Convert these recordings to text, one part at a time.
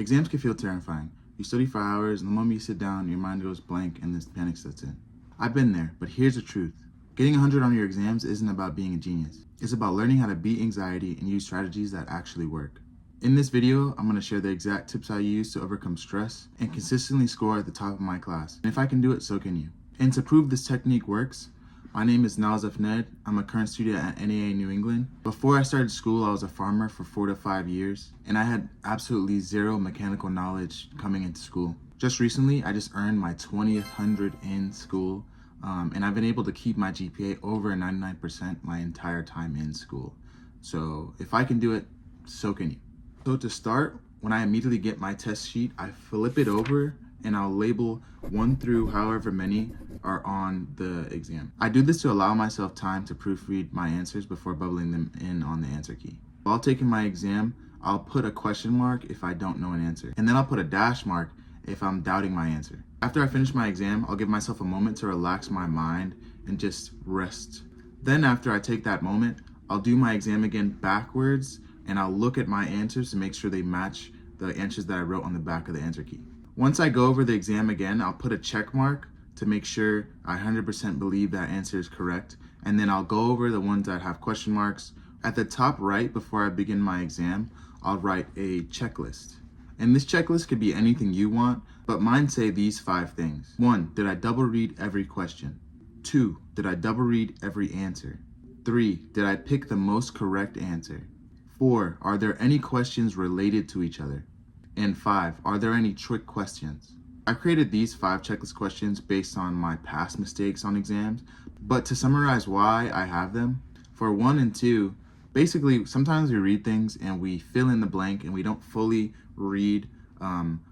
Exams can feel terrifying. You study for hours, and the moment you sit down, your mind goes blank and this panic sets in. I've been there, but here's the truth. Getting 100 on your exams isn't about being a genius. It's about learning how to beat anxiety and use strategies that actually work. In this video, I'm going to share the exact tips I use to overcome stress and consistently score at the top of my class. And if I can do it, so can you. And to prove this technique works, my name is Nalzef Ned. I'm a current student at NAA New England. Before I started school, I was a farmer for 4 to 5 years, and I had absolutely zero mechanical knowledge coming into school. Just recently, I just earned my 20th 100 in school, and I've been able to keep my GPA over 99% my entire time in school. So if I can do it, so can you. So to start, when I immediately get my test sheet, I flip it over and I'll label 1 through however many are on the exam. I do this to allow myself time to proofread my answers before bubbling them in on the answer key. While taking my exam, I'll put a question mark if I don't know an answer, and then I'll put a dash mark if I'm doubting my answer. After I finish my exam, I'll give myself a moment to relax my mind and just rest. Then after I take that moment, I'll do my exam again backwards, and I'll look at my answers to make sure they match the answers that I wrote on the back of the answer key. Once I go over the exam again, I'll put a check mark to make sure I 100% believe that answer is correct, and then I'll go over the ones that have question marks. At the top right, before I begin my exam, I'll write a checklist. And this checklist could be anything you want, but mine say these 5 things. 1, did I double read every question? 2, did I double read every answer? 3, did I pick the most correct answer? 4, are there any questions related to each other? And 5, are there any trick questions? I created these 5 checklist questions based on my past mistakes on exams, but to summarize why I have them, for 1 and 2, basically sometimes we read things and we fill in the blank and we don't fully read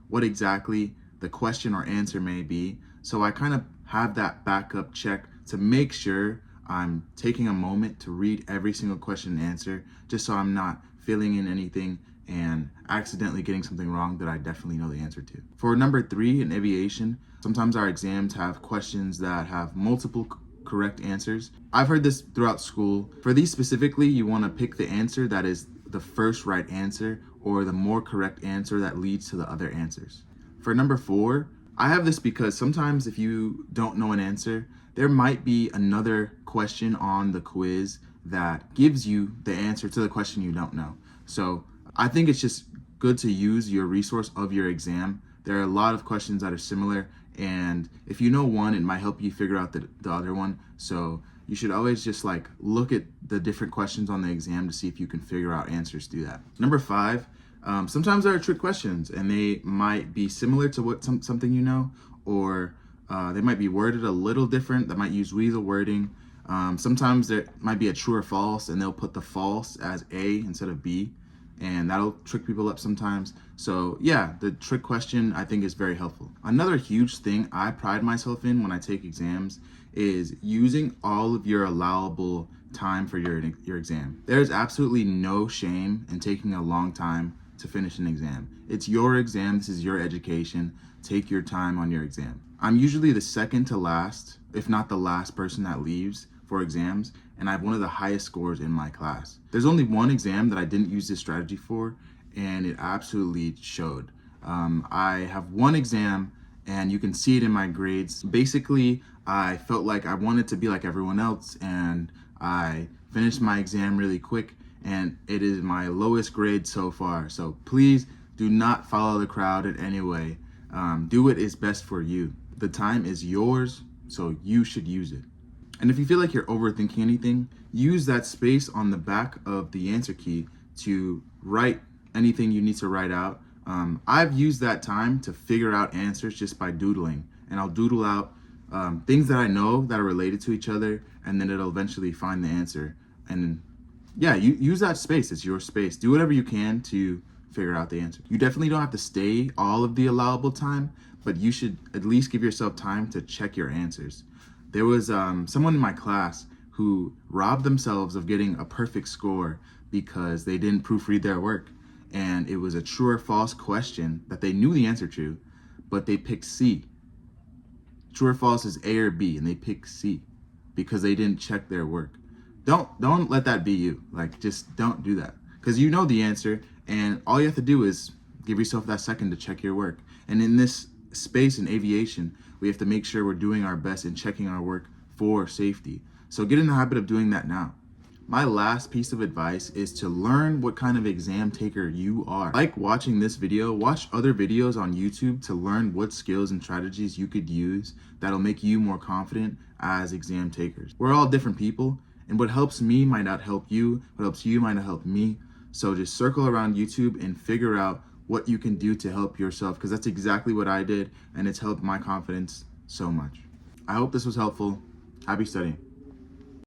what exactly the question or answer may be. So I kind of have that backup check to make sure I'm taking a moment to read every single question and answer, just so I'm not filling in anything and accidentally getting something wrong that I definitely know the answer to. For number 3, in aviation, sometimes our exams have questions that have multiple correct answers. I've heard this throughout school. For these specifically, you want to pick the answer that is the first right answer or the more correct answer that leads to the other answers. For number 4, I have this because sometimes if you don't know an answer, there might be another question on the quiz that gives you the answer to the question you don't know. So I think it's just good to use your resource of your exam. There are a lot of questions that are similar, and if you know one, it might help you figure out the other one. So you should always just look at the different questions on the exam to see if you can figure out answers to that. Number 5, sometimes there are trick questions, and they might be similar to what something you know, or they might be worded a little different. They might use weasel wording. Sometimes there might be a true or false, and they'll put the false as A instead of B, and that'll trick people up sometimes. So yeah, the trick question I think is very helpful. Another huge thing I pride myself in when I take exams is using all of your allowable time for your exam. There's absolutely no shame in taking a long time to finish an exam. It's your exam, this is your education. Take your time on your exam. I'm usually the second to last, if not the last person that leaves for exams, and I have one of the highest scores in my class. There's only one exam that I didn't use this strategy for, and it absolutely showed. I have one exam, and you can see it in my grades. Basically, I felt like I wanted to be like everyone else, and I finished my exam really quick, and it is my lowest grade so far. So please do not follow the crowd in any way. Do what is best for you. The time is yours, so you should use it. And if you feel like you're overthinking anything, use that space on the back of the answer key to write anything you need to write out. I've used that time to figure out answers just by doodling, and I'll doodle out things that I know that are related to each other, and then it'll eventually find the answer. And yeah, you use that space. It's your space. Do whatever you can to figure out the answer. You definitely don't have to stay all of the allowable time, but you should at least give yourself time to check your answers. There was someone in my class who robbed themselves of getting a perfect score because they didn't proofread their work. And it was a true or false question that they knew the answer to, but they picked C. True or false is A or B, and they picked C because they didn't check their work. Don't let that be you. Just don't do that, because you know the answer, and all you have to do is Give yourself that second to check your work. And in this space in aviation, we have to make sure we're doing our best in checking our work for safety. So get in the habit of doing that now. My last piece of advice is to learn what kind of exam taker you are. Like watching this video, watch other videos on YouTube to learn what skills and strategies you could use that'll make you more confident as exam takers. We're all different people, and what helps me might not help you, what helps you might not help me. So just circle around YouTube and figure out what you can do to help yourself, because that's exactly what I did, and it's helped my confidence so much. I hope this was helpful. Happy studying.